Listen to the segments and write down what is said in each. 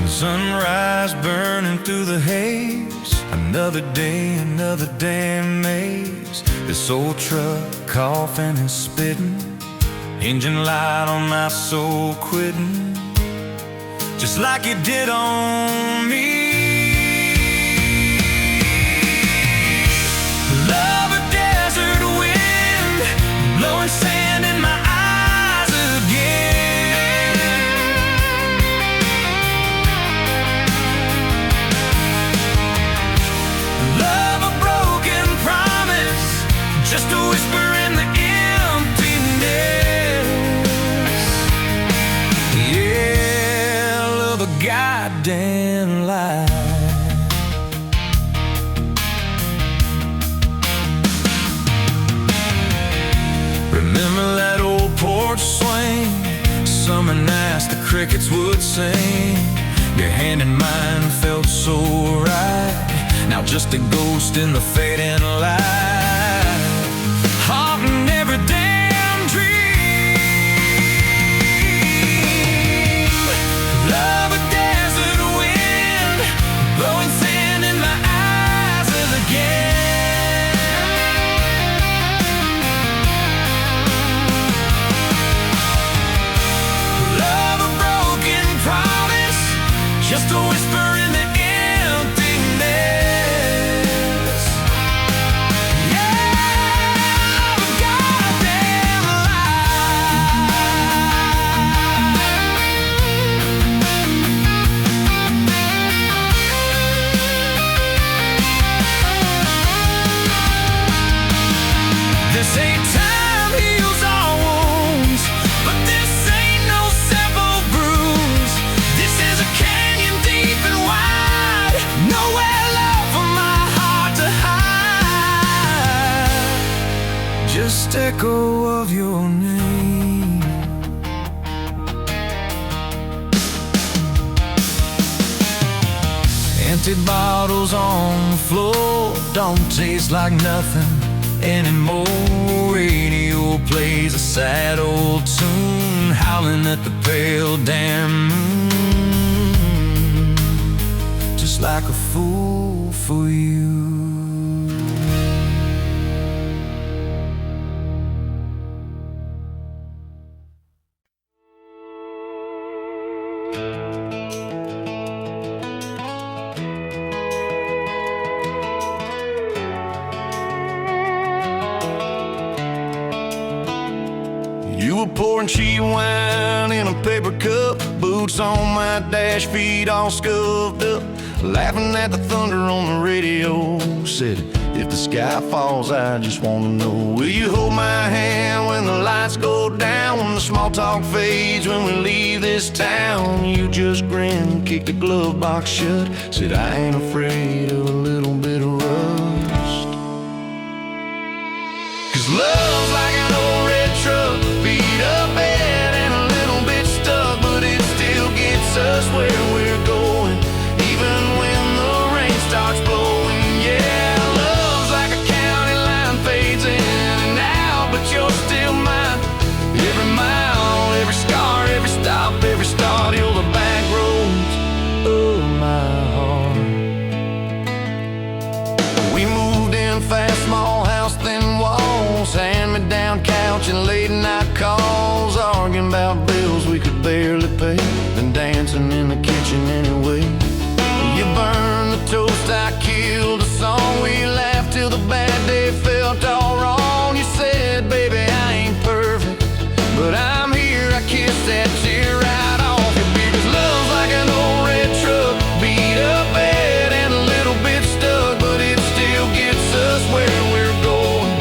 Sunrise burning through the haze. Another day, another damn maze. This old truck coughing and spitting. Engine light on my soul quitting, just like it did on me. Love a desert wind, blowing sand in my eyes again. Love a broken promise, just a whisper in the emptiness. Yeah, love a goddamn lie. Remember that old porch swing? Summer nights the crickets would sing. Your hand in mine felt so right. Now just a ghost in the fading light, haunting every damn dream. Love a desert wind, blowing sand in my eyes again. Love a broken promise, just a whisper in the emptiness. Yeah, love a goddamn lie. This ain't time heals all wounds, but this ain't no simple bruise. This is a canyon deep and wide, nowhere left for my heart to hide. Just echo of your name. Empty bottles on the floor don't taste like nothing anymore. Radio plays a sad old tune, howling at the pale damn moon, just like a fool for you. You were pouring cheap wine in a paper cup, boots on my dash, feet all scuffed up, laughing at the thunder on the radio. Said, if the sky falls, I just wanna know, will you hold my hand when the lights go down, when the small talk fades, when we leave this town? You just grinned, kicked the glove box shut, said, I ain't afraid of a little bit of rust. 'Cause love's like an old red truck, beat up bad and a little bit stuck, but it still gets us where we're going, even when the rain starts blowing. Yeah, love's like a county line, fades in and out, but you're still mine. Every mile, every scar, every stop, every start, you're the back roads of my heart. We moved in fast, small house, thin walls, hand-me-down couch and late night calls, arguing about bills we could barely pay, then dancing in the kitchen anyway. You burned the toast, I killed a song, we laughed till the bad day felt all wrong. You said, baby, I ain't perfect, but I'm here, I kissed that tear right off your beard. 'Cause love's like an old red truck, beat up bad and a little bit stuck, but it still gets us where we're going,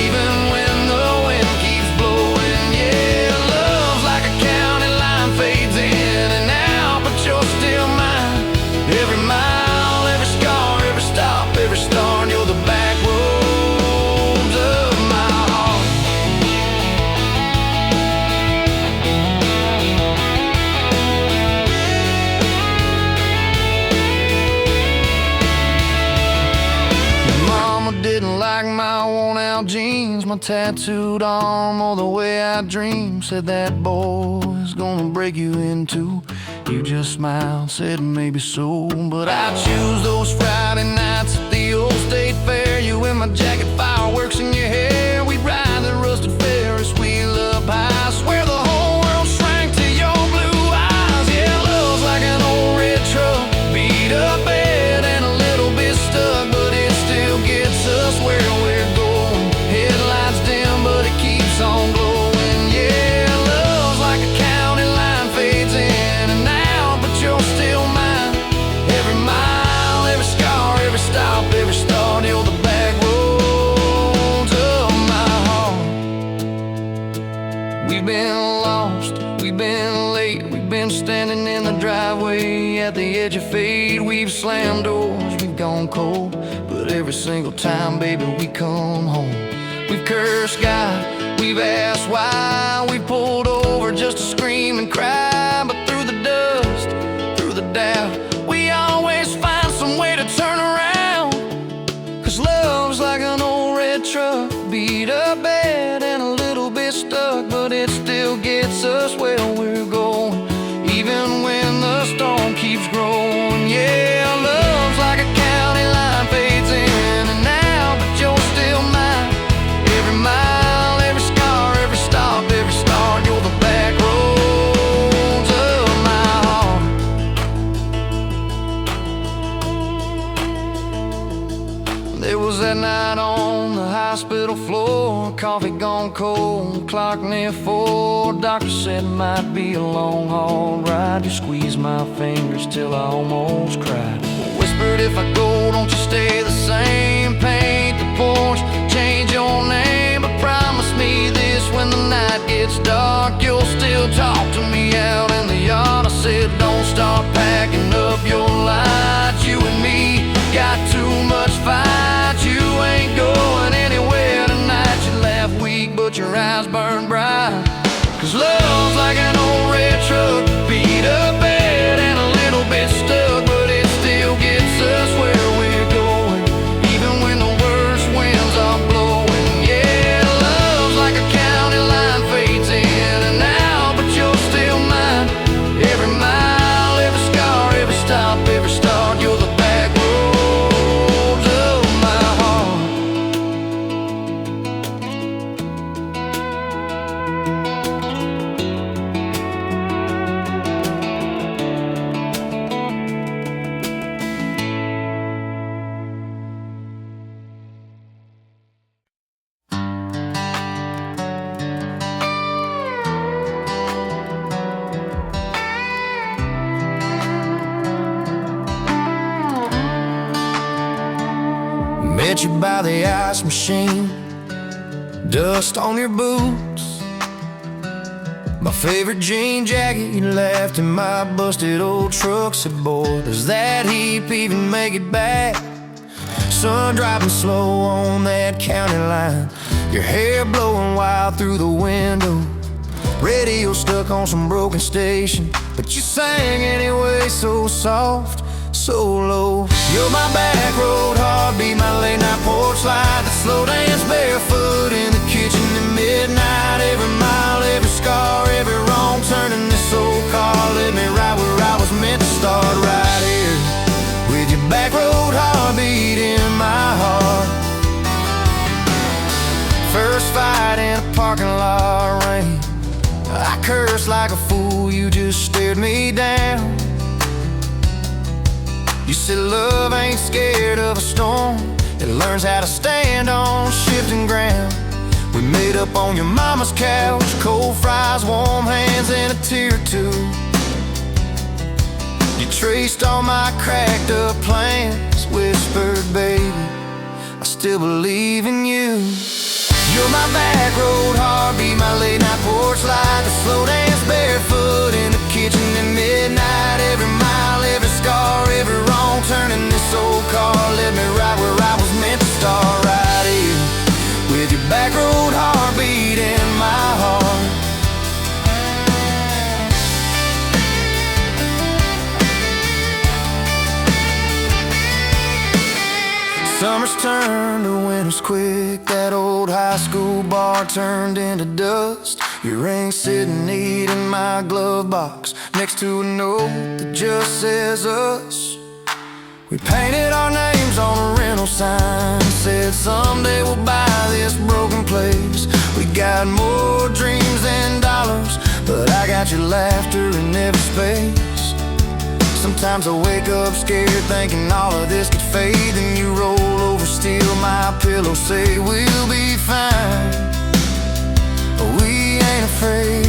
even when the wind keeps blowing. Yeah, love's like a county line, fades in and out, but you're still mine. my tattooed arm, or the way I dream. Said that boy's gonna break you in two. You just smiled, said maybe so. But I choose those Friday nights at the old state fair. You in my jacket, fireworks in your hair. We'd ride the rusted Ferris wheel up high. Swear the whole world shrank to your blue eyes. Yeah, love's like an old red truck, beat up bed and a little bit stuck, but it still gets us where we're going. Headlights dim, but it keeps on glowing. Yeah, love's like a county line, fades in and out, but you're still mine. Every mile, every scar, every stop, every start, you're the back roads of my heart. We've been lost, we've been late, we've been standing in the driveway at the edge of fate. We've slammed doors, we've gone cold, but every single time, baby, we come home. We've cursed God, we've asked why, we've pulled over just to scream and cry. But through the dust, through the doubt, we always find some way to turn around. 'Cause love's like an old red truck, beat up bad and a little bit stuck, but it still gets us where we're going, even when the storm keeps growing. Yeah, love's like a county line, fades in and out, but you're still mine. Every mile, every scar, every stop, every start, you're the back roads of my heart. There was that night on the hospital floor, coffee gone cold, clock near 4. Doctor said it might be a long haul ride. You squeezed my fingers till I almost cried. Whispered, if I go, don't you stay the same. Paint the porch, change your name, but promise me this, when the night gets dark, you'll still talk to me out in the yard. I said, don't start packing up your lights. You and me got too much fight. You ain't going anywhere tonight. You laugh weak, but your eyes burn bright. 'Cause love's like an old red truck, beat up bad and a little bit stuck, but it still gets us where we're going, even when the worst winds are blowing. Yeah, love's like a county line, fades in and out, but you're still mine. Every mile, every scar, every stop, every start, you're the back roads of my heart. Met you by the ice machine, dust on your boots, my favorite jean jacket you left in my busted old truck. Said, boy, does that heap even make it back? Sun driving slow on that county line, your hair blowing wild through the window, radio stuck on some broken station, but you sang anyway, so soft, so low. You're my back road heartbeat, my late night porch light, that slow dance barefoot in the kitchen at midnight. Every mile, every scar, every wrong turn in this old car led me right where I was meant to start, right here with your back road heartbeat in my heart. First fight in a parking lot rain, I cursed like a fool, you just stared me down. You said love ain't scared of a storm, it learns how to stand on shifting ground. We made up on your mama's couch, cold fries, warm hands, and a tear or two. You traced all my cracked up plans, whispered, baby, I still believe in you. You're my back road heartbeat, my late night porch light, the slow dance barefoot in the kitchen at midnight. Every mile, every scar, every wrong turn in this old car led me right where I was meant to start, right here with your back road heartbeat in my heart. Summer summers turned to winters quick. That old high school bar turned into dust. Your ring sitting neat in my glove box, next to a note that just says us. We painted our names on a rental sign, said someday we'll buy this broken place. We got more dreams than dollars, but I got your laughter in every space. Sometimes I wake up scared, thinking all of this could fade. Then you roll over, steal my pillow, say we'll be fine, but we ain't afraid.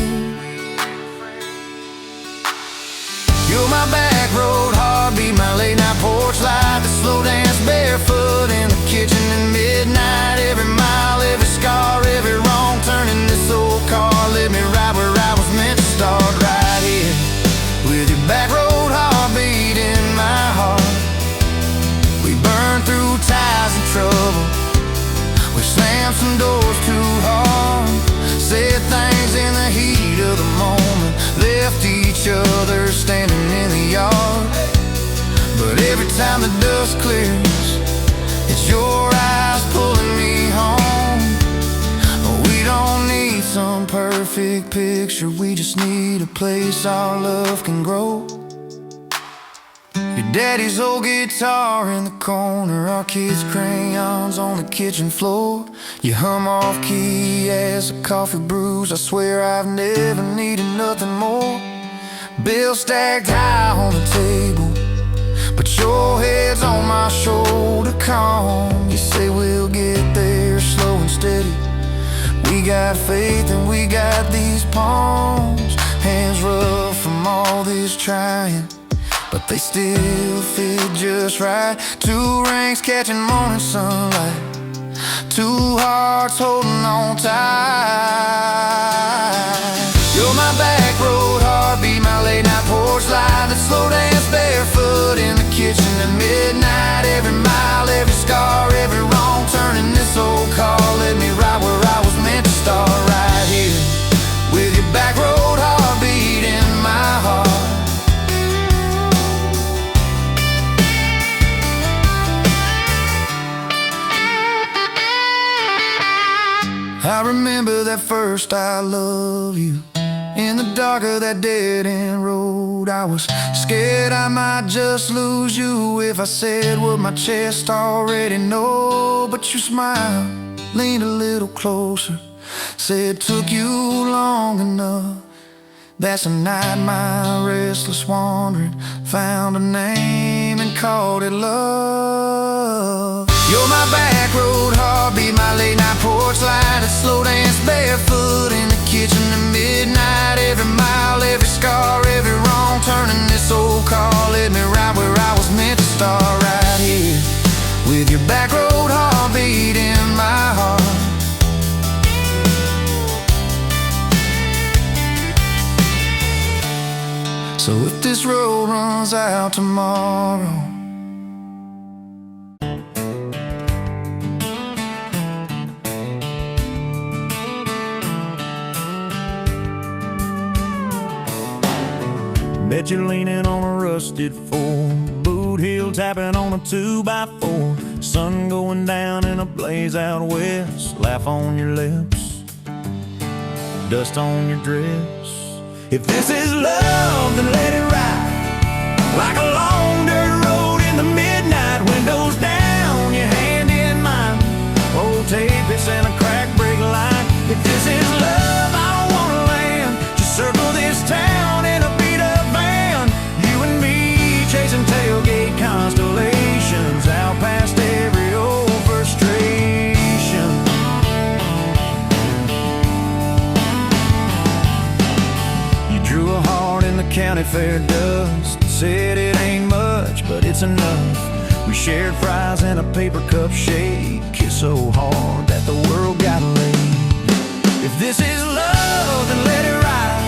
You're my back road heartbeat, my late night porch light, the slow dance barefoot in the kitchen at midnight. Every mile, every scar, every wrong turn in this old car led me right where I was meant to start, right here with your back road heartbeat in my heart. We burned through ties and trouble, we slammed some doors too hard, said things in the heat of the moment, left each other standing in the yard. But every time the dust clears, it's your eyes pulling me home. We don't need some perfect picture, we just need a place our love can grow. Your daddy's old guitar in the corner, our kids' crayons on the kitchen floor. You hum off key as the coffee brews, I swear I've never needed nothing more. Bills stacked high on the table, but your head's on my shoulder, calm. You say we'll get there slow and steady. We got faith and we got these palms, hands rough from all this trying, but they still fit just right. Two rings catching morning sunlight, two hearts holding on tight. You're my back road heartbeat, my late night porch light, that slow dance barefoot in the kitchen at midnight. Every mile, every scar, every wrong turn in this old car led me right where I was meant to start, right here with your back road heartbeat in my heart. I remember that first I love you in the dark of that dead-end road. I was scared I might just lose you if I said what my chest already know. But you smiled, leaned a little closer, said it took you long enough. That's the night my restless wandering found a name and called it love. You're my back road heartbeat, my late night porch light, a slow dance barefoot in the kitchen at midnight. Every mile, every scar, every wrong turn in this old car led me right where I was meant to start, right here with your back road heartbeat in my heart. So if this road runs out tomorrow, bet you're leaning on a rusted Ford, boot heel tapping on a 2x4, sun going down in a blaze out west, laugh on your lips, dust on your dress. If this is love, then let it ride like a long dirt road in the midnight. Windows down, your hand in mine, old tape, it's in a crack brake line. If this is love, I don't wanna land, just circle this town in a beat up van. You and me chasing tailgate constellations out past every old frustration. Drew a heart in the county fair dust, said it ain't much, but it's enough. We shared fries and a paper cup shake, kissed so hard that the world got laid. If this is love, then let it ride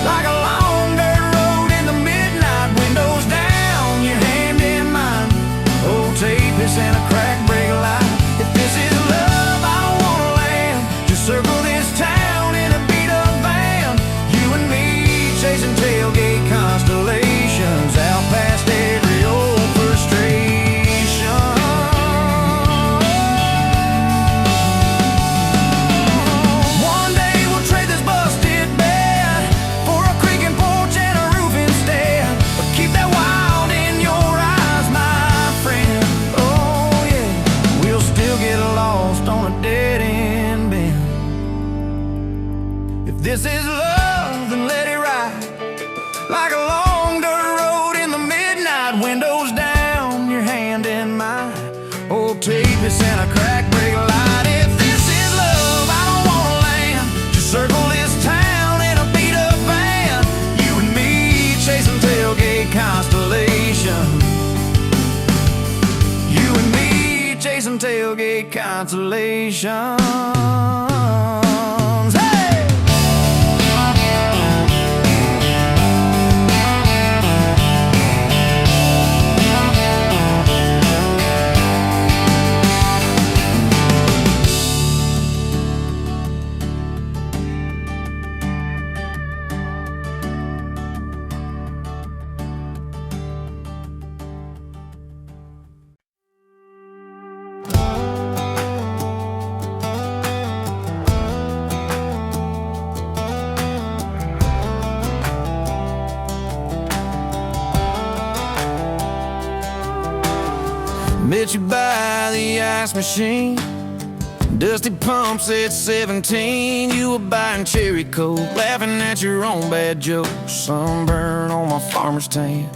like a long dirt road in the midnight. Windows down, your hand in mine, old tape, it's in a crack brake light. If this is love, I don't wanna land, just circle this town in a beat up van. You and me chasing tailgate constellations out past every old frustration. like a long dirt road in the midnight, windows down, your hand in mine. Old tape is in a crack brake light. If this is love, I don't wanna land. Just circle this town in a beat up band. You and me chasing tailgate constellations. You and me chasing tailgate constellations. Met you by the ice machine, dusty pumps at 17. You were buying cherry coke, laughing at your own bad jokes. Sunburn on my farmer's tan.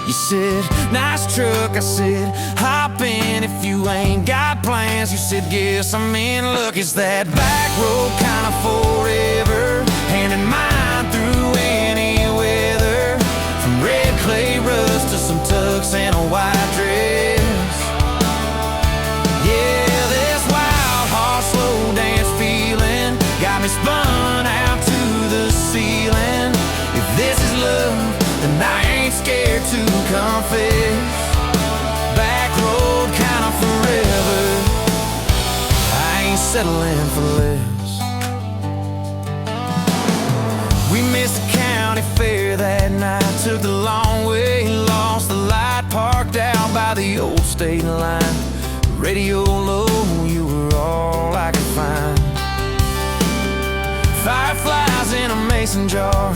You said, nice truck. I said, hop in if you ain't got plans. You said, guess I'm in. Look, it's that back road kind of forever, hand in mine through any weather. From red clay rust to some tux and a white dress. Got me spun out to the ceiling. If this is love, then I ain't scared to confess. Back road kind of forever, I ain't settling for less. We missed the county fair that night, took the long way, lost the light, parked out by the old state line. Radio low, you were all I could find. Fireflies in a mason jar,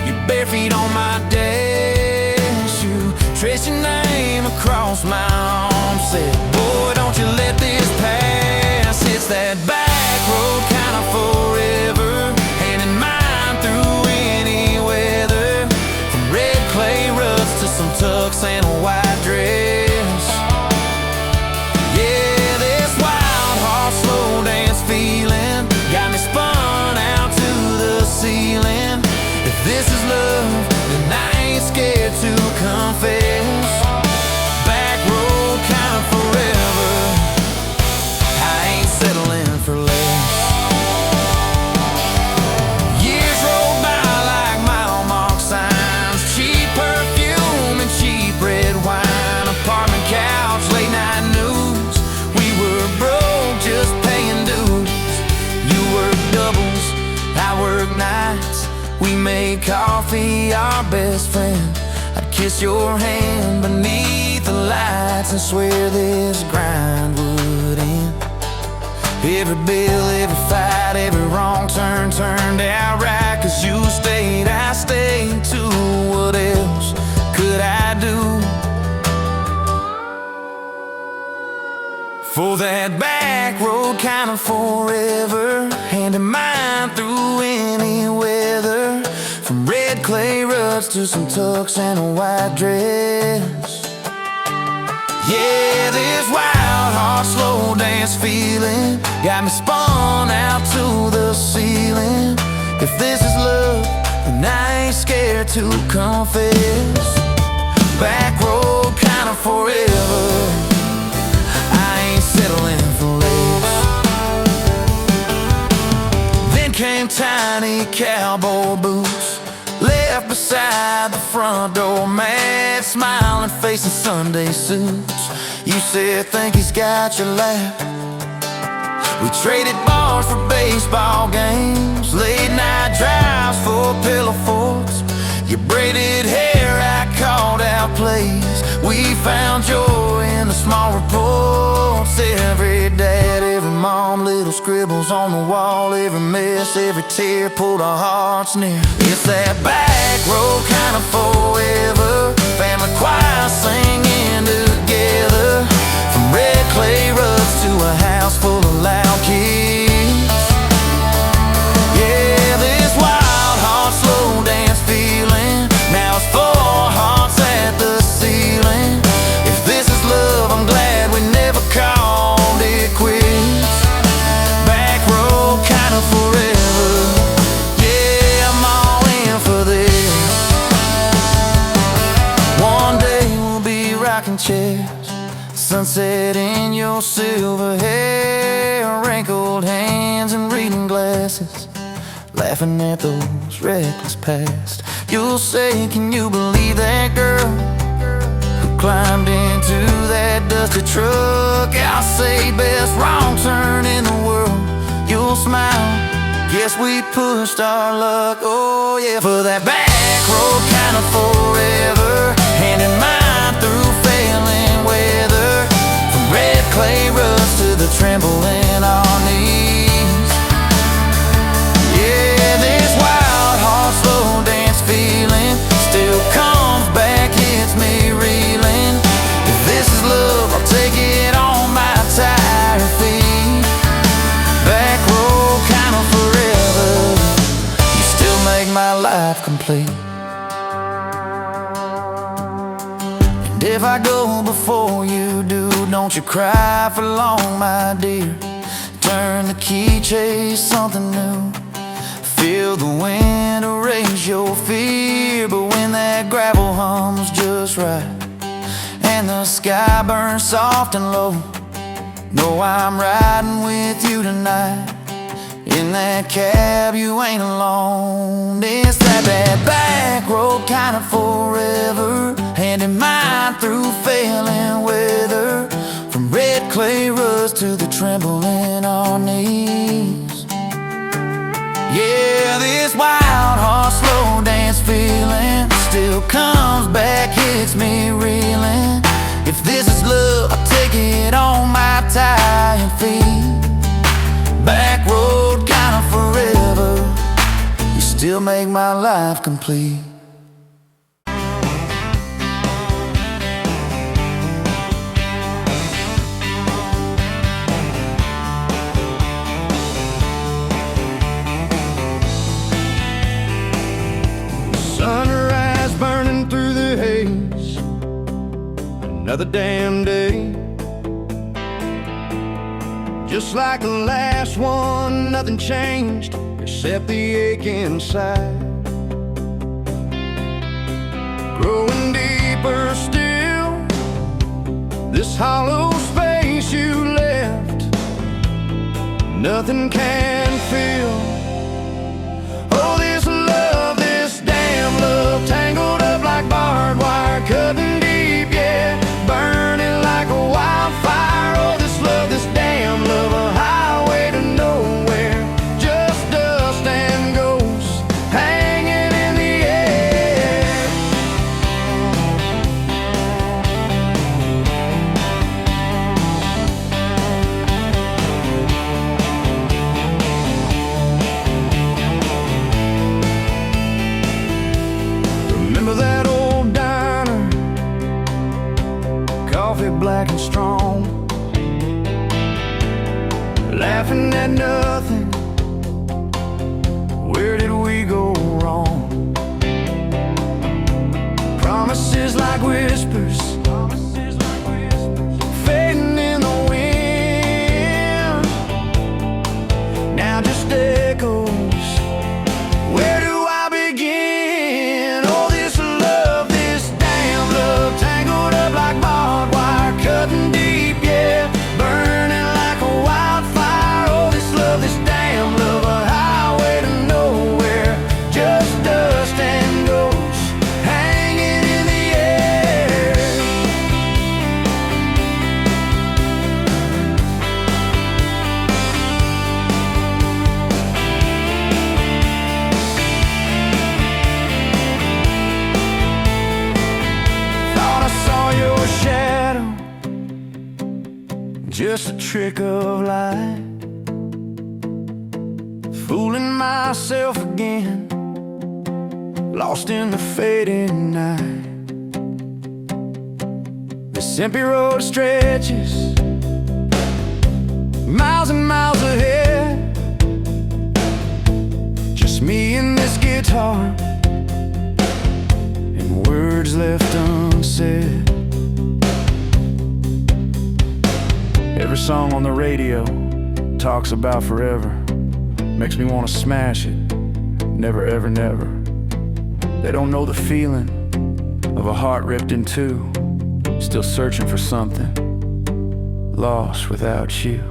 your bare feet on my dash. You traced your name across my arm, said, boy, don't you let this pass. It's that back road kind of forever, hand in mine through any weather. From red clay rust to some tux and a white dress. Yeah, this wild horse slow dance feeling got me spun out to the ceiling. If this is love, then I ain't scared to confess. Back road kind of forever, I ain't settling for less. Years roll by like mile mark signs, cheap perfume and cheap red wine, apartment couch, late night news. We were broke, just paying dues. You work doubles, I work nights. We made coffee our best friend. I'd kiss your hand beneath the lights and swear this grind would end. Every bill, every fight, every wrong turn turned out right. 'Cause you stayed, I stayed too. What else could I do? For that back road kind of forever, hand in mine through any weather. From red clay ruts to some tux and a white dress. Yeah, this wild heart slow dance feeling got me spun out to the ceiling. If this is love, then I ain't scared to confess. Back road kind of forever, settling for less. Then came tiny cowboy boots, left beside the front door, mad smiling face in Sunday suits. You said, think he's got your lap. We traded bars for baseball games, late night drives for pillow forts. Your braided hair, I called out plays. We found joy in the small reports. Every dad, every mom, little scribbles on the wall. Every mess, every tear pulled our hearts near. It's that back road kind of forever, family choir singing together. From red clay ruts to a house full of loud kids. Yeah, this wild heart slow dance feels chest, sunset in your silver hair, wrinkled hands and reading glasses, laughing at those reckless past. You'll say, can you believe that girl who climbed into that dusty truck? I'll say, best wrong turn in the world. You'll smile, guess we pushed our luck. Oh yeah, for that back road kind of forever, hand in mind through failing weather, from red clay rust to the tremble in our knees. Yeah, this wild heart slow dance feeling still comes back, hits me reeling. If this is love, I'll take it on my tired feet. Back road kind of forever, you still make my life complete. And if I go before you do, don't you cry for long, my dear. Turn the key, chase something new. Feel the wind erase your fear. But when that gravel hums just right and the sky burns soft and low, know I'm riding with you tonight. In that cab you ain't alone. It's that back road kind of forever, hand in mind through failing weather, from red clay rust to the tremble in our knees. Yeah, this wild heart slow dance feeling still comes back, hits me reeling. If this is love, I'll take it on my tired feet. Back road kind of forever, you still make my life complete. Sunrise burning through the haze, another damn day. Just like the last one, nothing changed except the ache inside. Growing deeper still, this hollow space you left, nothing can fill. Oh, this love, this damn love, tangled up like barbed wire, cutting deep, yeah, burning like a wildfire. Oh, this love, this damn love, a highway to nowhere, just dust and ghosts hanging in the air. Remember that old diner, coffee black and strong, laughing at nothing. Where did we go wrong? Promises like whispers, fading in the wind, now just echoes. Where do I begin? Oh, this love, this damn love, tangled up like barbed wire, cutting deep, yeah, burning like a wildfire. Oh, this love, this damn love, a highway to nowhere, just dust and ghosts hanging in the air. Thought I saw your shadow, just a trick of light, fooling myself again, lost in the fading night. This empty road stretches miles and miles ahead, just me and this guitar, and words left unsaid. Every song on the radio talks about forever, makes me want to smash it, never ever never. They don't know the feeling of a heart ripped in two, Still searching for something, lost without you.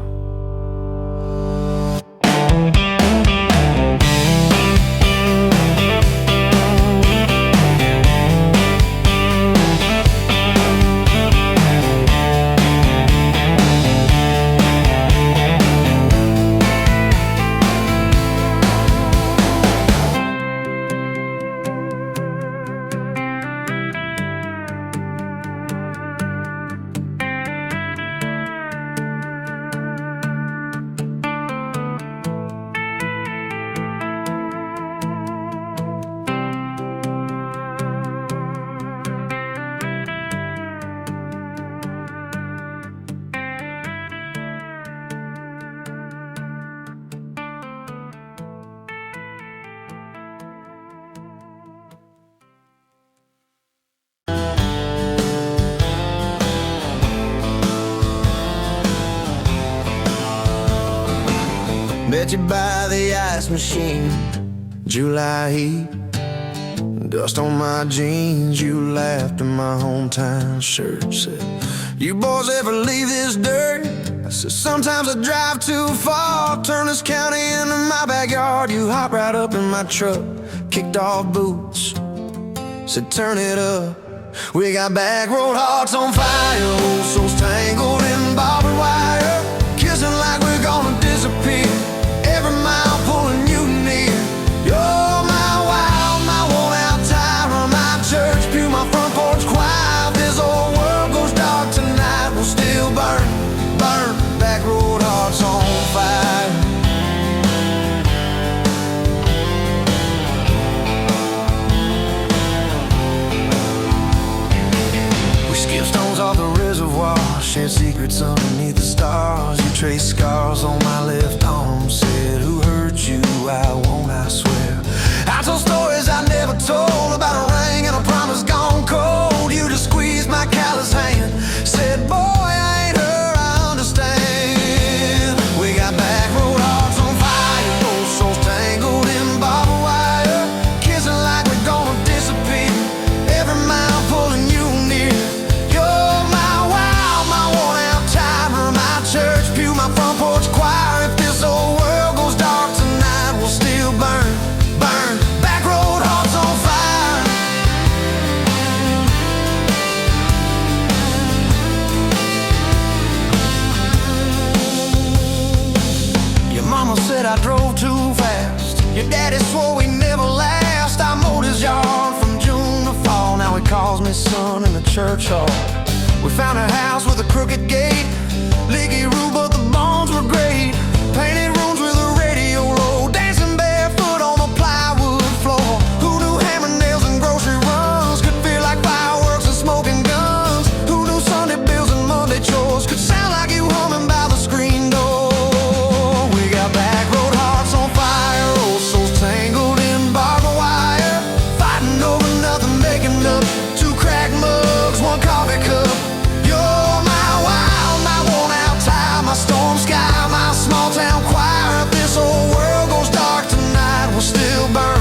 Met you by the ice machine, July heat, dust on my jeans. You laughed in my hometown shirt. Said, you boys ever leave this dirt? I said, sometimes I drive too far. Turn this county into my backyard. You hopped right up in my truck, kicked off boots, said turn it up. We got back road hearts on fire, old souls tangled in barbed wire, kissing like we're gonna disappear. Every mile pulling you near. You're my wild, my worn out tire, my church pew, my front porch choir. If this old world goes dark tonight, we'll still burn, burn. Back road hearts on fire. We skip stones off the reservoir, share secrets underneath the stars. You trace scars on my left arm, said who hurt you, I won't, I swear. I told stories I never told, about a ring and a promise gone cold. You just squeezed my callous hand, said boy I ain't her, I understand. We got back road hearts on fire, old souls tangled in barbed wire, kissing like we're gonna disappear. Every mile pulling you near. You're my wild, my worn out timer, my church pew, my front porch choir. If this old world goes dark tonight, we'll still burn, burn. Back road hearts on fire. Your mama said I drove too fast. Your daddy swore we never last. I mowed his yard from June to fall. Now he calls me son in the church hall. We found a house with a crooked gate, leaky roof, but the bones were great. Painted rooms with a radio low, dancing barefoot on the plywood floor. Who knew hammer nails and grocery runs could feel like fireworks and smoking guns? Who knew Sunday bills and Monday chores could sound like you humming by the screen door? We got back road hearts on fire, old souls tangled in barbed wire, fighting over nothing, making up two cracked mugs, one coffee cup. You're my wild, my worn out tire, my storm sky, my small town choir. If this old world goes dark tonight, we'll still burn,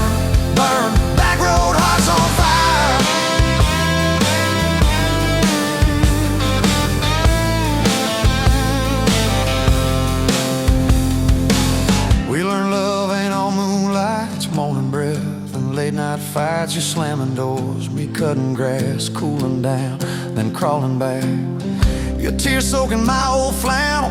burn. Back road hearts on fire. We learned love ain't all moonlight, it's morning breath and late night fights. You're slamming doors, me cutting grass, cooling down, then crawling back. Your tears soaking my old flannel,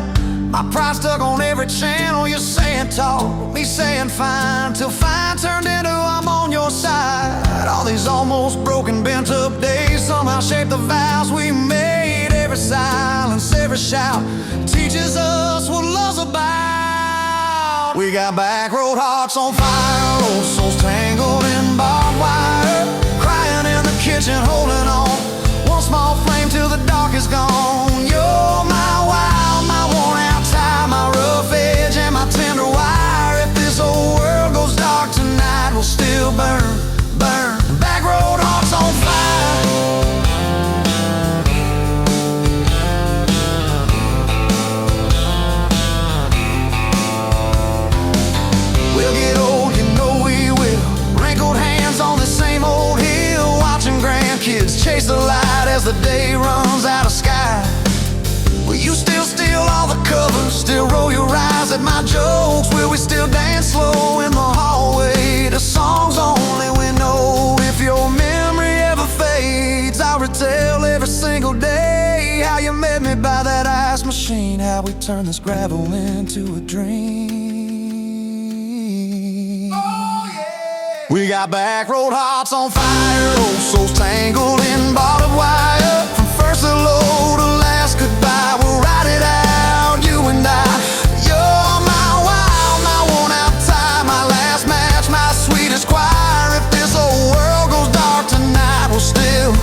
my pride stuck on every channel. You're saying talk, me saying fine, till fine turned into I'm on your side. All these almost broken, bent up days somehow shaped the vows we made. Every silence, every shout teaches us what love's about. We got back road hearts on fire, old souls tangled in barbed wire, crying in the kitchen, holding on. One small flame till the dark is gone. You're my wild, my worn out tire, my rough edge and my tender wire. If this old world goes dark tonight, we'll still burn, burn. Back road hearts on fire. We'll get old, you know we will. Wrinkled hands on the same old hill, watching grandkids chase the light as the day runs out. still roll your eyes at my jokes? Will we still dance slow in the hallway to songs only we know? If your memory ever fades, I'll retell every single day how you met me by that ice machine, how we turned this gravel into a dream. Oh, yeah. We got back road hearts on fire, old souls tangled in barbed wire. From first hello to last goodbye, we'll ride it out, you and I. You're my wild, my worn-out tie, my last match, my sweetest choir. If this old world goes dark tonight, we'll still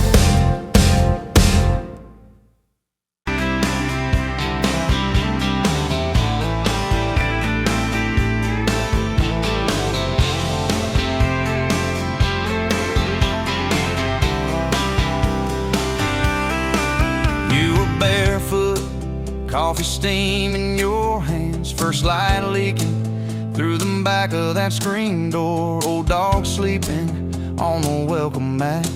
coffee steam in your hands, first light leaking through the back of that screen door. Old dog sleeping on the welcome mat.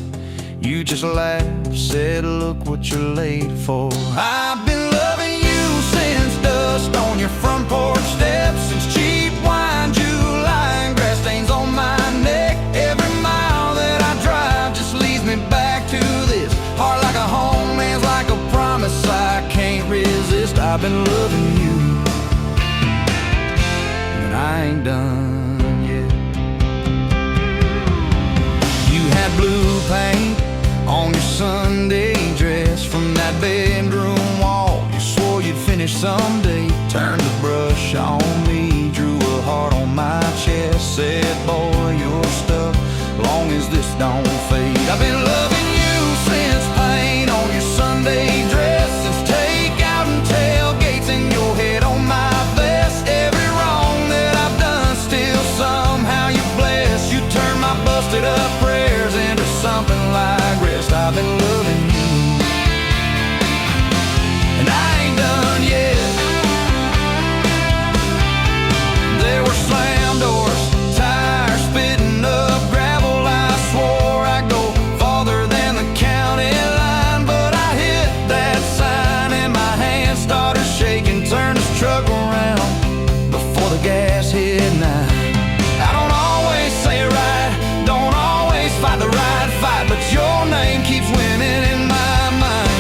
You just laughed, said, look what you're late for. I've been loving you since dust on your front porch steps, since cheap wine, July, and grass stains on my neck. Every mile that I drive just leads me back to this heart like a home, man's like a promise I can't resist. I've been loving you, and I ain't done yet. You had blue paint on your Sunday dress from that bedroom wall. You swore you'd finish someday. Turned the brush on me, drew a heart on my chest, said, boy, you're stuck long as this don't fade. I've been loving you since paint on your Sunday dress, since takeout and tailgates in your head on my vest. Every wrong that I've done, still somehow you bless. You turn my busted up prayers into something like rest. I've been loving you, and I ain't done yet. There were slam doors, tires spitting up gravel. I swore I'd go farther than the county line, but I hit that sign and my hand started shaking. Turned this truck around before the gas hit 9. I don't always say it right, don't always fight the right fight, but your name keeps winning in my mind.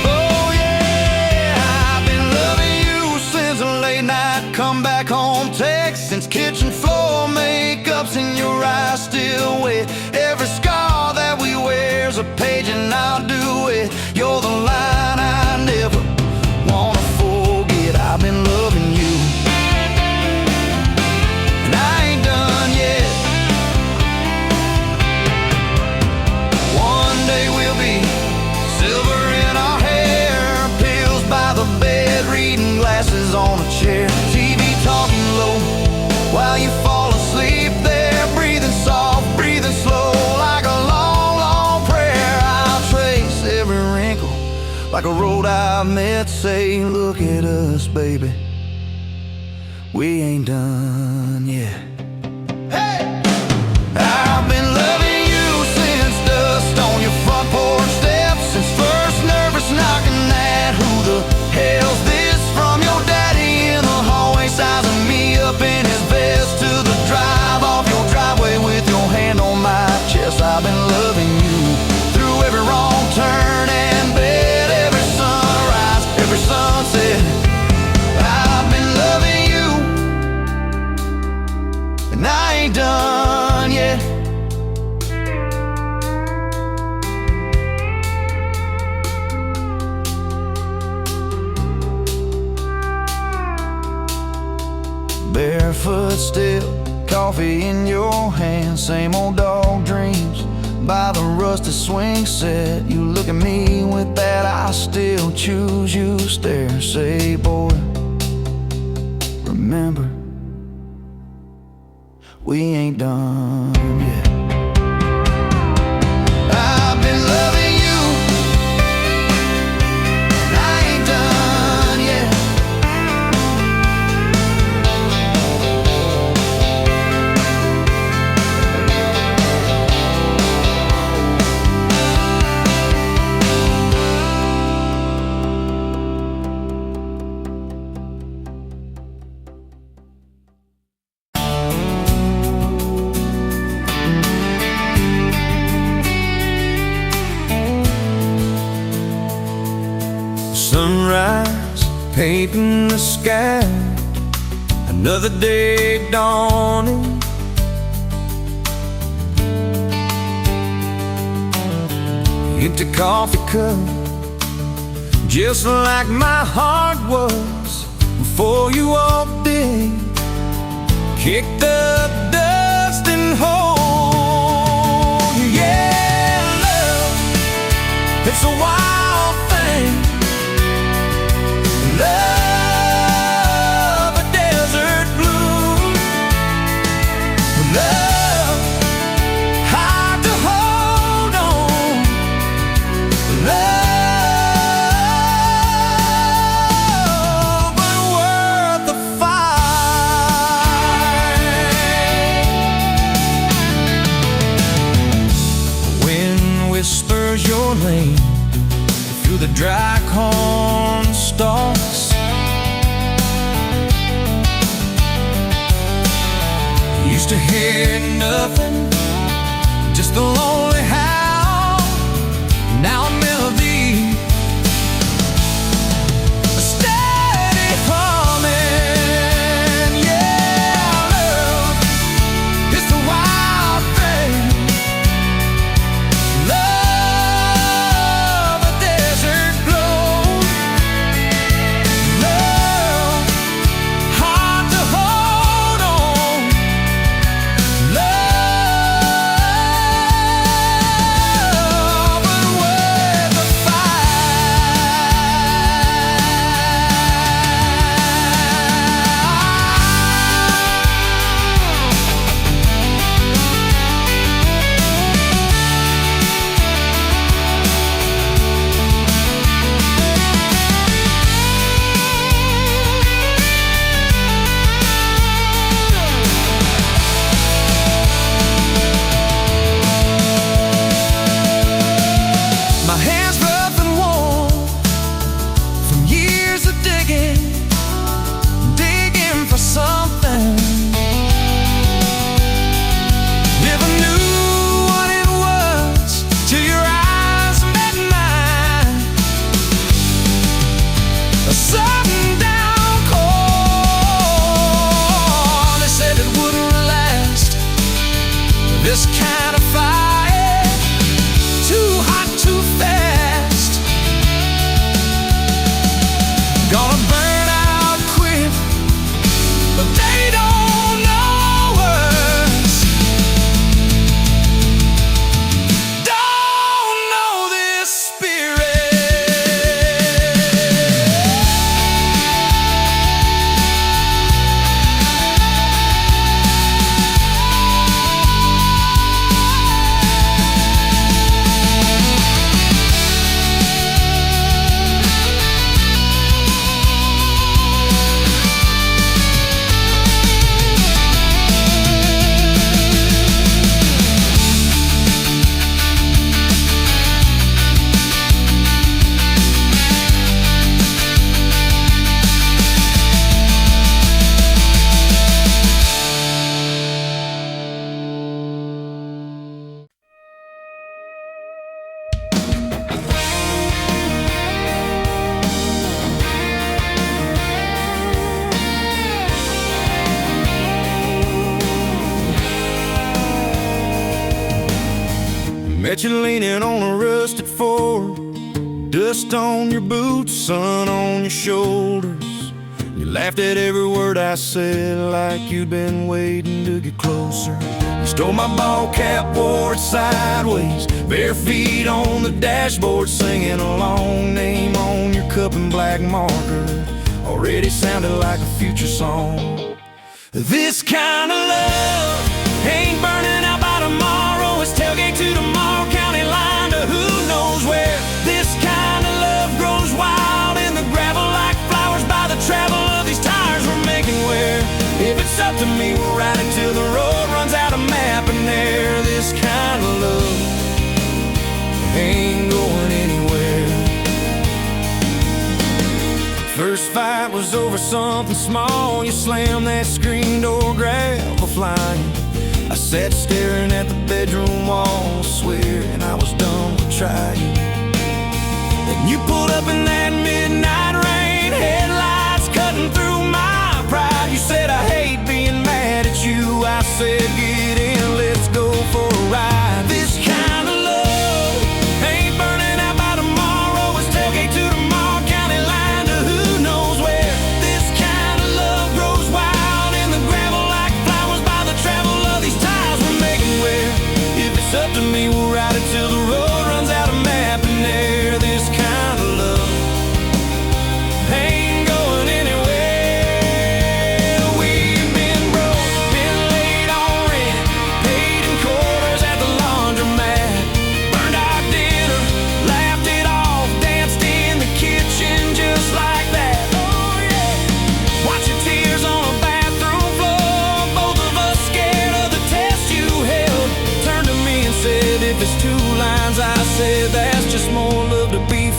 Oh yeah, I've been loving you since a late night come back home text, since kitchen floor makeup's in your eyes still wet. Every scar that we wear's a page and I'll do it. You're the line I never wanna forget. I've been loving you, and I ain't done yet. One day we'll be silver in our hair, pills by the bed, reading glasses on a chair, TV talking low while you fall asleep there, breathing soft, breathing slow, like a long, long prayer. I'll trace every wrinkle like a road I've met. Say, look at us, baby, we ain't done yet. Hey! I've been loving you since dust on your front porch steps, since first nervous knocking at who the hell's this, from your daddy in the hallway sizing me up in his vest, to the drive off your driveway with your hand on my chest. I've been loving you through every wrong turn and bed, every sunrise, every sunset. I've been loving you, and I ain't done yet. Barefoot still, coffee in your hand, same old dog dreams by the rusted swing set. You look at me with that I still choose you stare. Say, boy, remember, we ain't done yet. I've been loving you, and I ain't done yet. Sunrise painting the sky, another day dawning. Empty coffee cup, just like my heart was before you walked in. Kicked up dust and hold you. Yeah, love, it's a wild thing. Love, a desert bloom. Love, hard to hold on. Love, but worth the fight. Wind whispers your name through the dry corn stalks. Used to hear nothing, just the lonely howl. Now a melody, a steady humming. Yeah, love, it's the wild thing. Love, a desert glow. Love, hard to hold on. Love, but worth the My hands rough and warm from years of digging for something. Never knew what it was till your eyes met mine. A sudden downpour, they said it wouldn't last. This kind of fire, too hot, too fast. Gonna burn out quick, but they don't know us. Don't know this spirit. Met you leaning on a rusted Ford, dust on your boots, sun on your shoulders. You laughed at every word I said, like you'd been waiting to get closer. You stole my ball cap, wore it sideways, bare feet on the dashboard, singing a long name on your cup in black marker. Already sounded like a future song. This kind of love ain't burning out by tomorrow. It's tailgate to tomorrow, county line to who knows where. This kind of love grows wild in the gravel like flowers by the travel of these tires we're making wear. If it's up to me, we'll ride it till the road runs out of map and air. This kind of love ain't going anywhere. First fight was over something small. You slammed that screen door, gravel flying. I sat staring at the bedroom wall, swearing I was done with trying. Then you pulled up in that midnight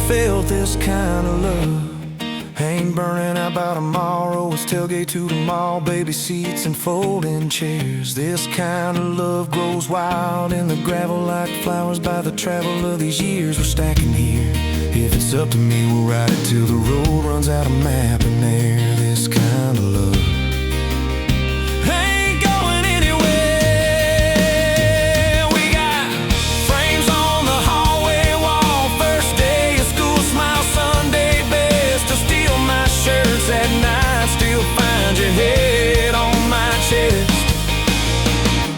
felt this kind of love. Ain't burning out by tomorrow, it's tailgate to the mall, baby seats and folding chairs. This kind of love grows wild in the gravel like flowers by the travel of these years we're stacking here. If it's up to me, we'll ride it till the road runs out of map and air. This kind of love ain't going anywhere. We got frames on the hallway wall, first day of school, smile Sunday best. To steal my shirts at night, still find your head on my chest.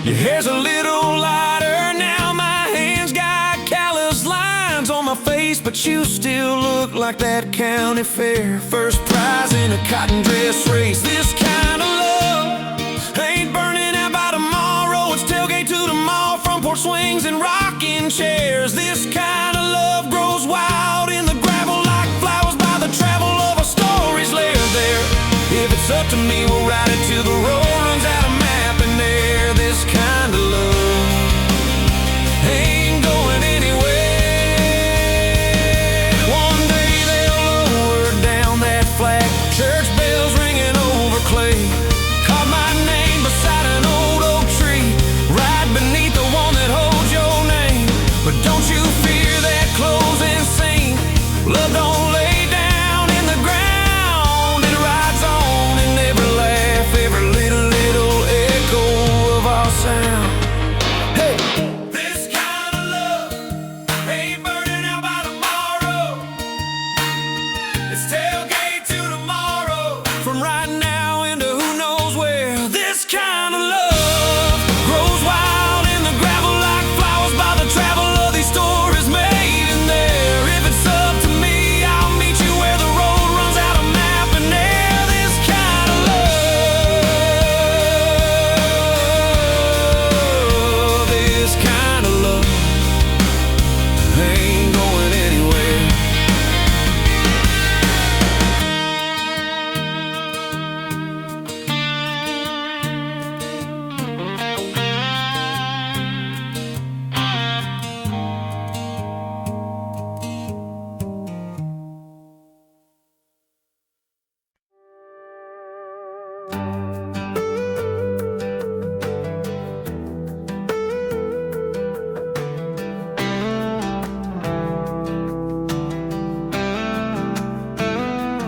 Your hair's a little lighter now, my hands got callous lines on my face, but you still look like that county fair first prize in a cotton dress race. This kind of love ain't burning out by tomorrow, it's tailgate to the mall, front porch swings and rocking chairs. This kind of love grows wild in the gravel like flowers by the travel of our stories layered there. If it's up to me, we'll ride it till the road runs out of map and air. This kind of love ain't going anywhere. One day they'll lower down that flag, church bells ringing over clay. Carve my name beside an old oak tree, right beneath the one that holds your name. But don't you fear that closing scene, love don't lay down in the ground, it rides on and never laugh, every little echo of our sound. Hey, this kind of love ain't burning out by tomorrow, it's tailgate to tomorrow, from right now into who knows where. This kind of love grows wild in the gravel like flowers by the travel of these stories made in there. If it's up to me, I'll meet you where the road runs out of map and air. This kind of love, this kind of love ain't going anywhere.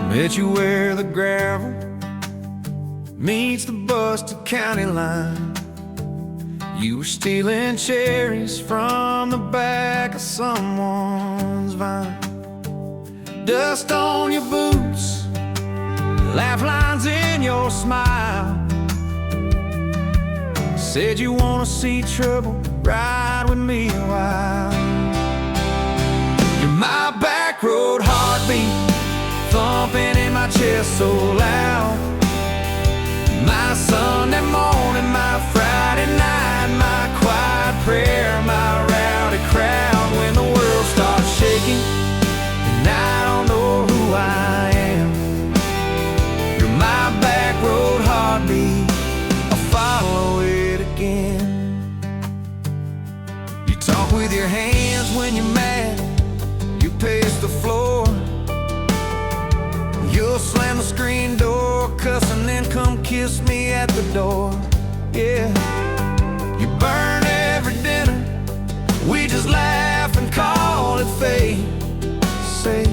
Met you where the gravel meets the busted county line. You were stealing cherries from the back of someone's vine. Dust on your boots, laugh lines in your smile. Said you wanna see trouble, ride with me a while. You're my back road heartbeat, thumping in my chest so loud. My Sunday morning, my Friday night, my quiet prayer, my rowdy crowd. When the world starts shaking and I don't know who I am, you're my back road heartbeat, I'll follow it again. You talk with your hands when you're mad, you pace the floor. You'll slam the screen door, cuss and then come kiss me at the door. Yeah, you burn every dinner, we just laugh and call it fate. Say,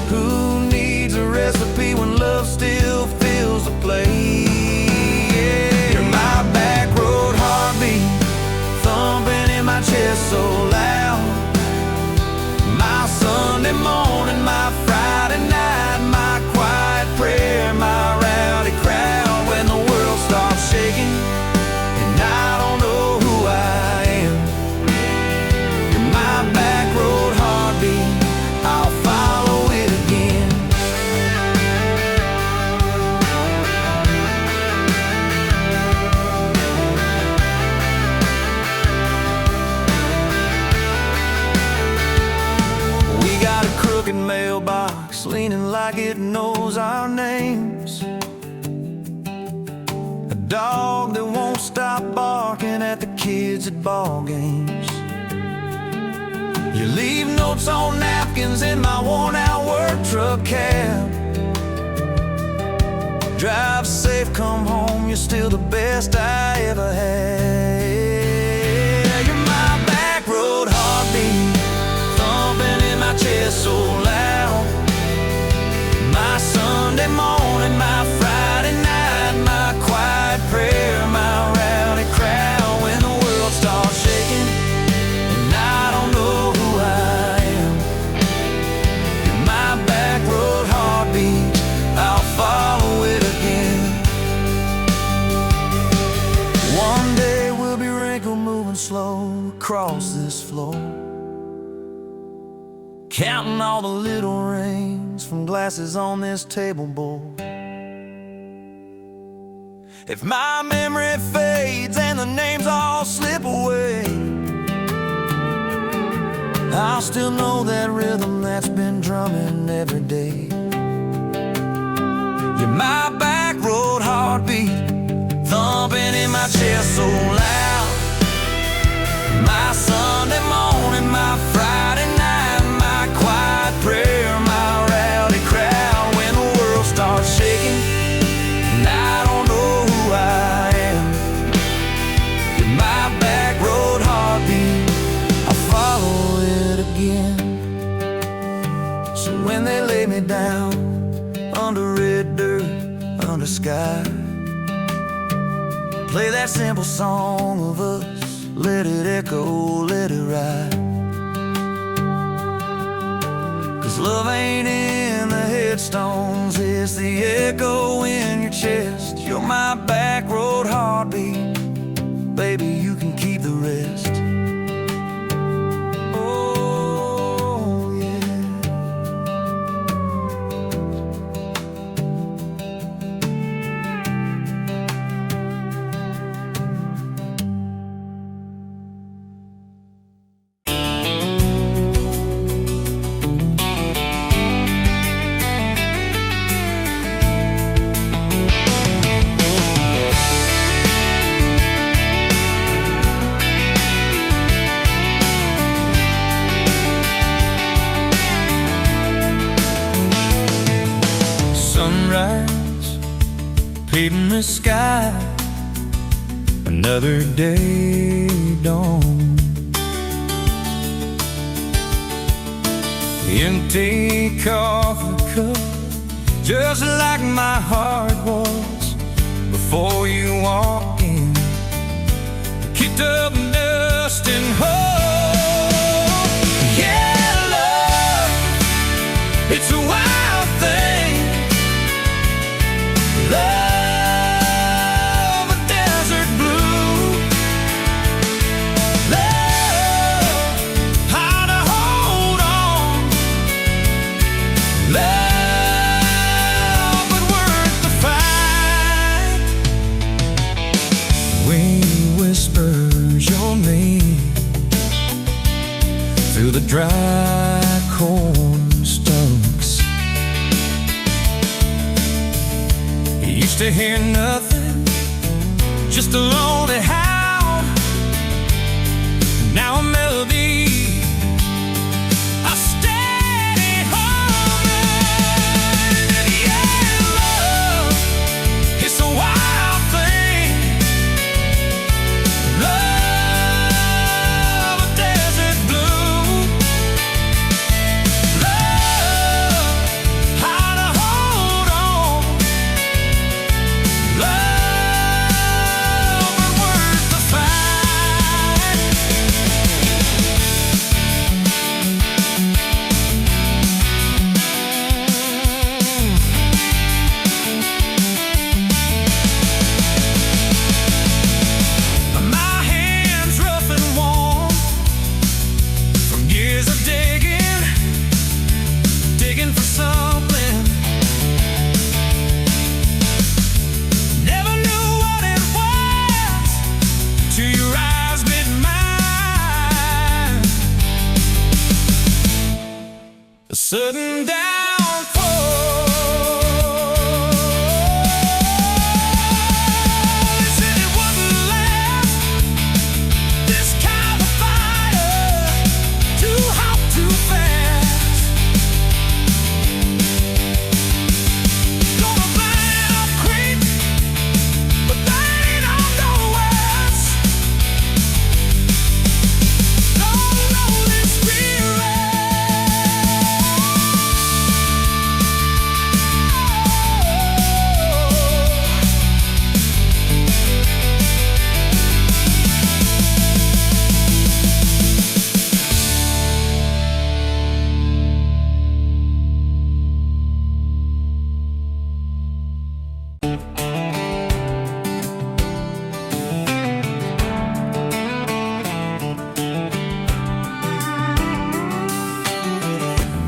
who needs a recipe when love still fills the plate? Yeah, you're my back road heartbeat, thumping in my chest so loud. My Sunday morning, my Friday night, my quiet prayer, my rowdy crowd. When the world starts shaking and I don't know who I am, you're my back road heartbeat, I'll follow it again. We got a crooked mailbox leaning like it knows our names, a dog that won't stop barking at the kids at ball games. You leave notes on napkins in my worn-out work truck cab. Drive safe, come home, you're still the best I ever had. You're my back road heartbeat, thumping in my chest so loud. My Sunday morning, my Friday night, my quiet prayer, my rowdy crowd. When the world starts shaking and I don't know who I am, you're my back road heartbeat, I'll follow it again. One day we'll be wrinkled, moving slow across this floor, counting all the little rings from glasses on this table board. If my memory fades and the names all slip away, I'll still know that rhythm that's been drumming every day. You're my back road heartbeat, thumping in my chest so loud. My Sunday morning, my Friday night, my quiet prayer, my rowdy crowd. When the world starts shaking and I don't know who I am, you're my back road heartbeat, I'll follow it again. So when they lay me down under red dirt, under sky, play that simple song of us, let it echo, let it ride. 'Cause love ain't in the headstones, it's the echo in your chest. You're my back road heartbeat, baby, you can keep the rest. Oh, yeah. Sunrise, paving the sky, another day dawn. The empty coffee cup, just like my heart was before you walked in. Kicked up dust and hope. Yeah, love, it's a wild thing. Love, a desert blue. Love, how to hold on. Love, but worth the fight. Wind whispers your name through the dry corn stalks. Used to hear nothing, just a lonely howl. Now a melody, a steady humming. Yeah, love, it's a wild thing. Love, a desert blue. Love, how to hold on. Love, but worth the fight. My hands rough and warm from years of digging for something. Never knew what it was till your eyes met mine. A sudden downfall. They said it wouldn't last. This kind of fire, too hot.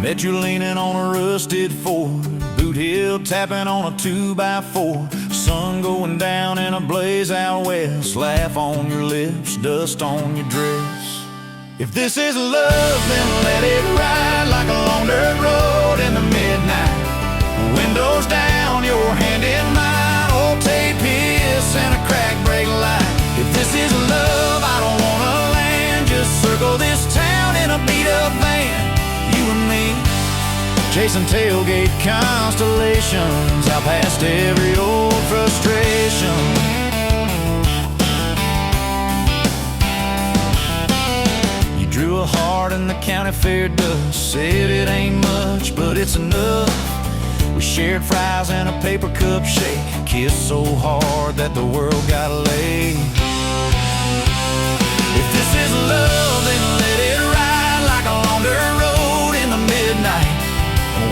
Met you leaning on a rusted Ford, boot heel tapping on a 2x4. Sun going down in a blaze out west, laugh on your lips, dust on your dress. If this is love, then let it ride like a long dirt road in the midnight. Windows down, your hand in mine, old tape hiss and a crack brake light. If this is love, I don't wanna land, just circle this town in a beat-up van. You and me, chasing tailgate constellations, out past every old frustration. You drew a heart in the county fair dust, said it ain't much, but it's enough. We shared fries and a paper cup shake, kissed so hard that the world got laid. If this is love, then let it ride like a long dirt road in the midnight.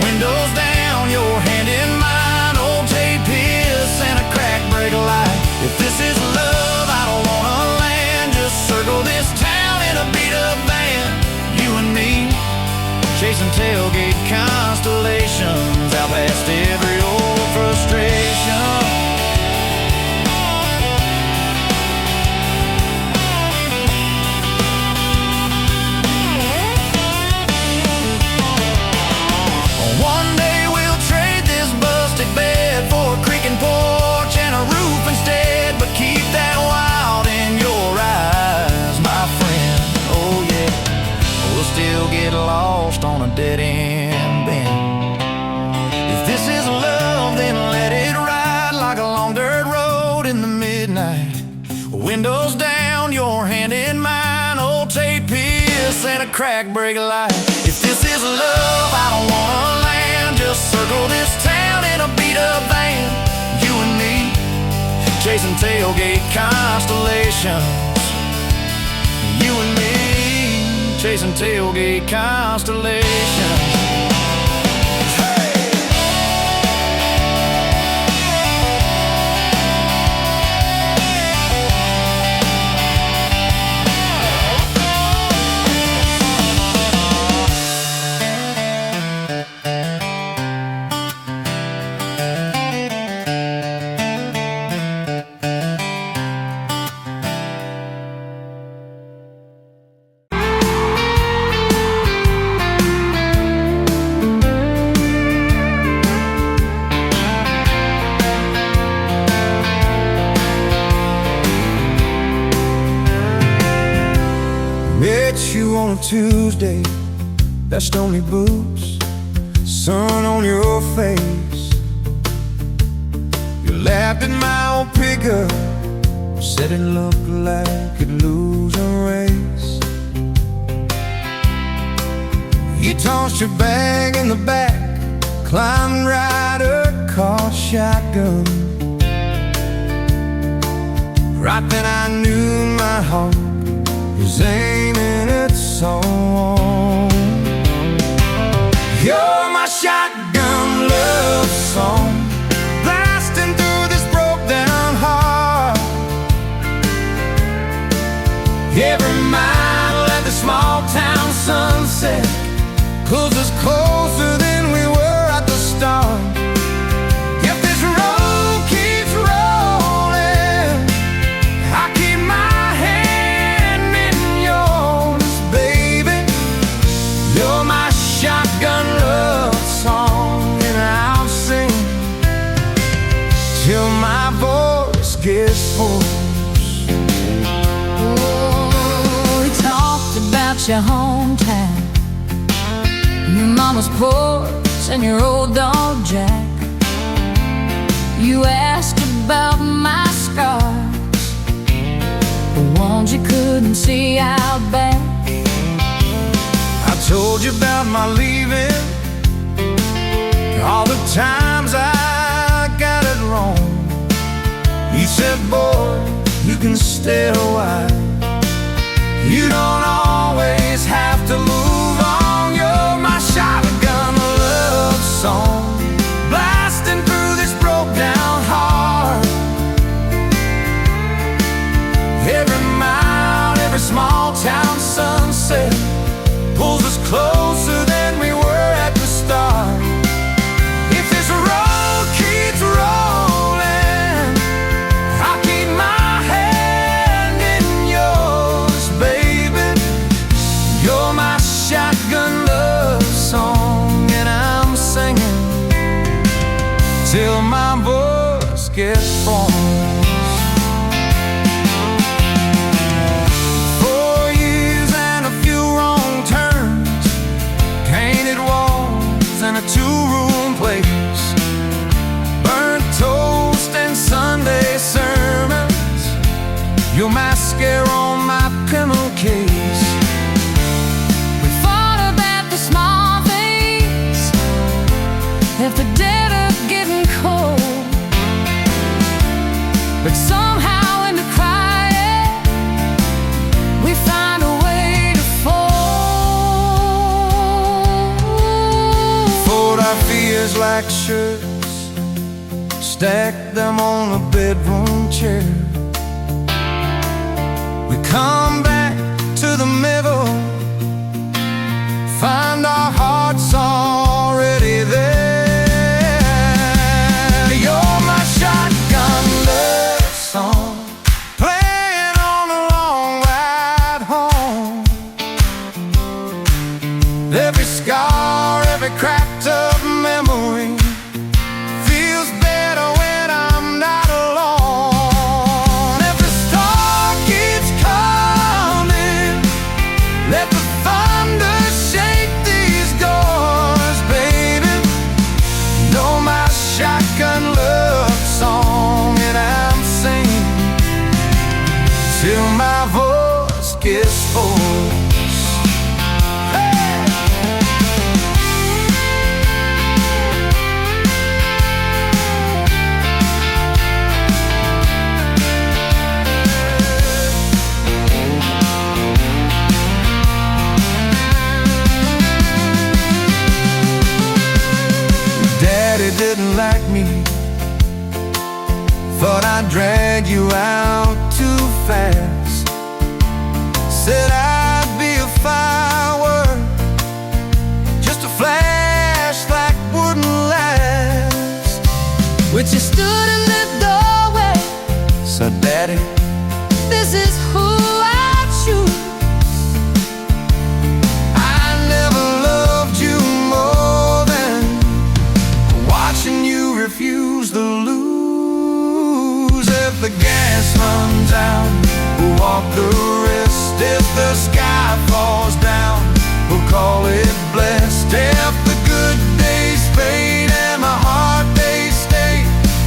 Windows down, your hand in mine, old tape hiss and a crack brake light. If this is love, I don't wanna land, just circle this town in a beat-up van. You and me, chasing tailgate constellations, out past every old frustration. One day we'll trade this busted bed for a creaking porch and a roof instead, but keep that wild in your eyes, my friend. Oh yeah, we'll still get lost on a dead-end bend. If this is love, then let it ride like a long dirt road in the midnight. Windows down, your hand in mine, old tape hiss and a crack brake light. If this is love, I don't wanna land, just circle this town in a beat-up van. You and me, chasing tailgate constellations. You and me, chasing tailgate constellations. Met you on a Tuesday, that's only boots, sun on your face. You laughed at my old pickup, said it looked like it'd lose a race. You tossed your bag in the back, climbed right a car shotgun. Right then I knew my heart is aiming its song. You're my shotgun love song, blasting through this broke down heart. Every mile at the small town sunset pulls us closer than we were at the start. If this road keeps rolling, I keep my hand in yours, baby. You're my shotgun love song, and I'll sing till my voice gets hoarse. Oh, we talked about your hometown, your mama's porch and your old dog Jack. You asked about my scars, the ones you couldn't see out back. I told you about my leaving, all the times I got it wrong. You said, boy, you can stay a while, you don't always have to move on. You're my shotgun love song, blasting through this broke down heart. Every mile, every small town sunset pulls us closer than we were at till my voice gets hoarse. 4 years and a few wrong turns, painted walls and a 2-room place, burnt toast and Sunday sermons, your mascara on my pillowcase. We fought about the small things, if the dead are getting cold, but somehow in the crying we find a way to fold. Fold our fears like shirts, stack them on a bedroom chair. We come back to the middle, find our hearts already there. You're my shotgun love song, playing on a long ride home. Every scar, every cracked up memory feels better when I'm not alone. If the storm keeps coming, let the thunder shake these doors, baby. Know my shotgun love song, and I'm singing till my voice gets hoarse. Daddy didn't like me, thought I'd drag you out too fast. Said I'd be a firework, just a flash like wouldn't last. But you stood in the doorway, So Daddy, this is who I choose. I never loved you more than watching you refuse to lose. If the gas runs out, we'll walk the rest. If the sky falls down, we'll call it blessed. If the good days fade and my heart they stay,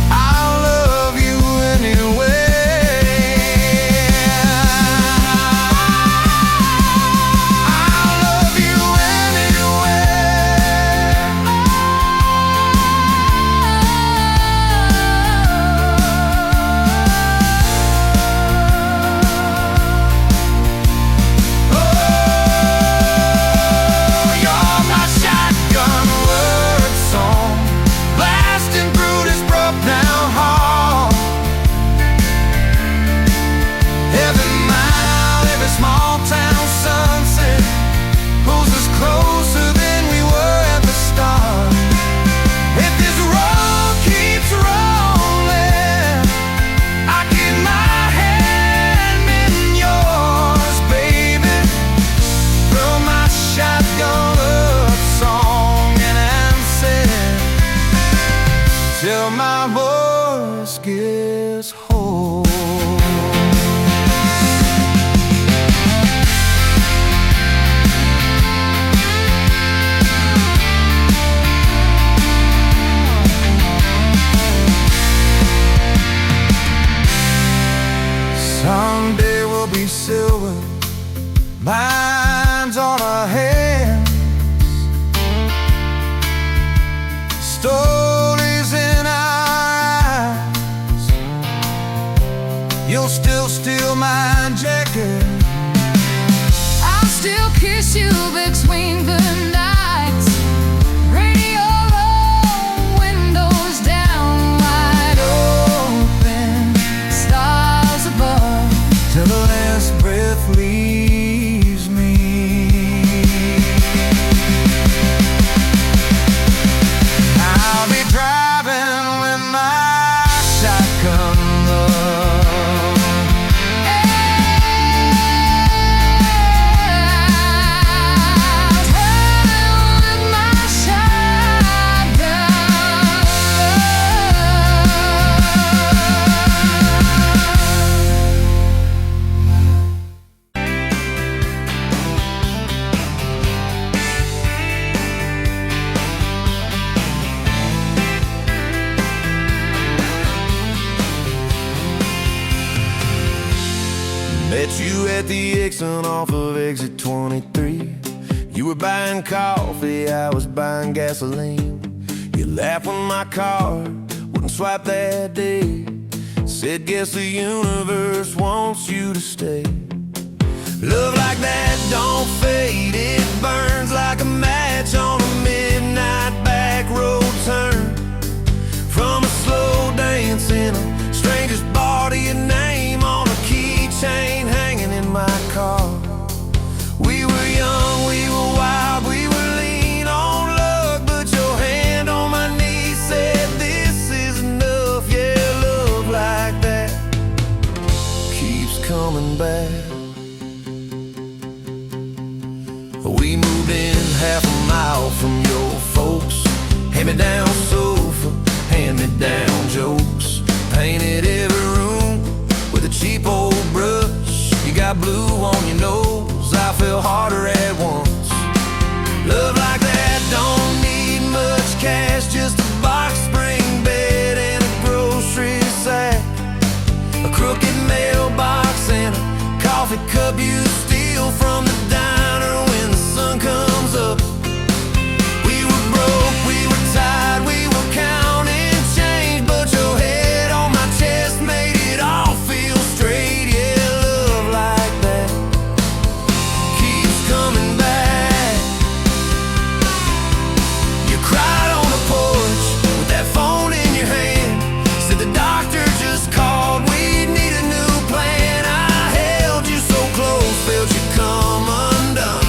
I'll love you anyway. I'll love you You're my shotgun word song, blasting through this broke down hall. Every mile, every small town sunset pulls us closer than we were at the start. If this road keeps rolling, I keep my hand in yours, baby. Throw my shotgun love song, and I'm set till my voice gets hoarse. Someday we'll be silver, lines on our hands, stories in our eyes. You'll still steal my jacket, I'll still kiss you between the nights. Radio low, windows down, wide open, stars above, till the last breath leaves me. I'll be driving with my shotgun love. I'll Met you at the exit off of exit 23. You were buying coffee, I was buying gasoline. You laughed when my card wouldn't swipe that day. Said, guess the universe wants you to stay. Love like that don't fade, it burns like a match on a midnight back road turn. From a slow dance in a stranger's bar to your name on a keychain hanging in my car. We were young, we were wild, we were lean on luck, but your hand on my knee said this is enough. Yeah, love like that keeps coming back. We moved in half a mile from your folks. Hand-me-down sofa, hand-me-down jokes. Painted every room with a cheap old brush. You got blue on your nose, I fell harder at once. Love like that don't need much cash, just a box spring bed and a grocery sack. A crooked mailbox and a coffee cup you steal from the diner when the sun comes up. We were broke, we were tired, we were counting change, but your head on my chest made it all feel straight. Yeah, love like that keeps coming back. You cried on the porch with that phone in your hand. Said the doctor just called, we need a new plan. I held you so close, felt you come undone.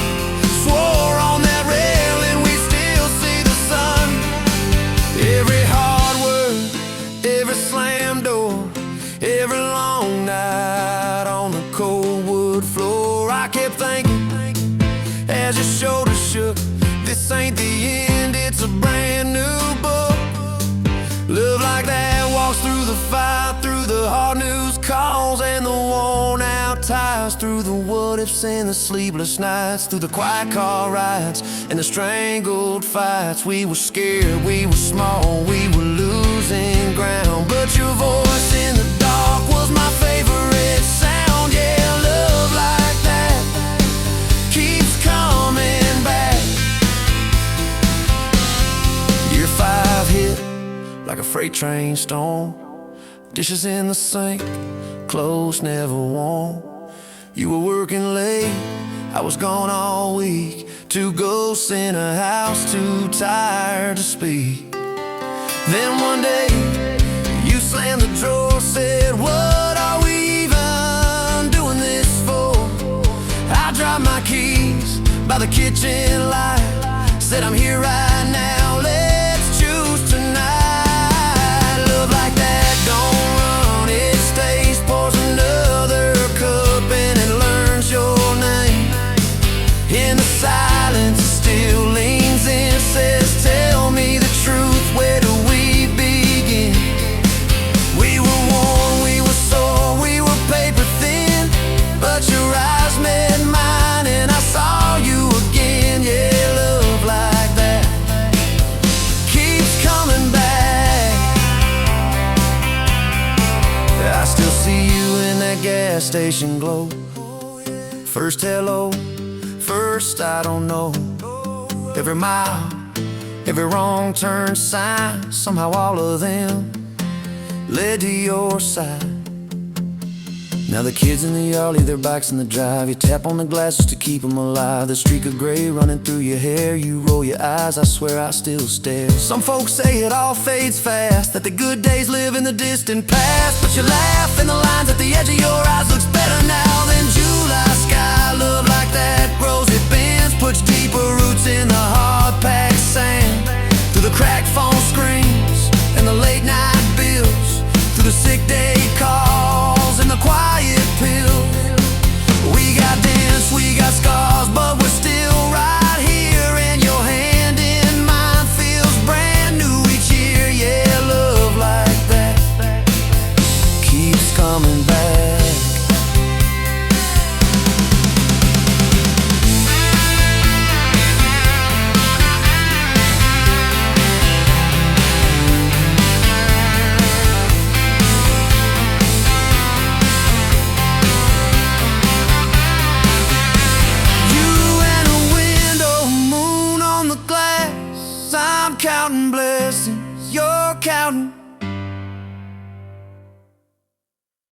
Swore on that railing we still see the sun. Every hard word, every slam door, every long night on the cold wood floor. I kept thinking as your shoulders shook, this ain't the end, it's a brand new book. Love like that walks through the fire, through the hard news calls and the worn out tires, through the what ifs and the sleepless nights, through the quiet car rides and the strangled fights. We were scared, we were small, we were losing ground, but your voice in the dark was my favorite sound. Yeah, love like that keeps coming back. Year 5 hit like a freight train storm. Dishes in the sink, clothes never warm. You were working late, I was gone all week. 2 ghosts in a house, too tired to speak. Then one day, you slammed the drawer, said, what are we even doing this for? I dropped my keys by the kitchen light, said I'm here right now, let's choose tonight. Love like that don't run, it stays, pours another cup and it learns your name. In the silence it still leans in, says tell me the truth, where do we begin? We were worn, we were sore, we were paper thin, but your eyes met mine and I saw you again. Yeah, love like that keeps coming back. I still see you in that gas station glow. First hello, first I don't know. Every mile, every wrong turn sign, somehow all of them led to your side. Now the kids in the yard leave their bikes in the drive. You tap on the glasses to keep them alive. The streak of gray running through your hair. You roll your eyes, I swear I still stare. Some folks say it all fades fast, that the good days live in the distant past, but you laugh and the lines at the edge of your eyes looks better now than July sky. Love like that grows, it bends, puts deeper roots in the hard-packed sand. Through the cracked phone screens and the late night bills, through the sick day calls and the quiet pills. We got dents, we got scars, but we're still right here, and your hand in mine feels brand new each year. Yeah, love like that keeps coming back. counting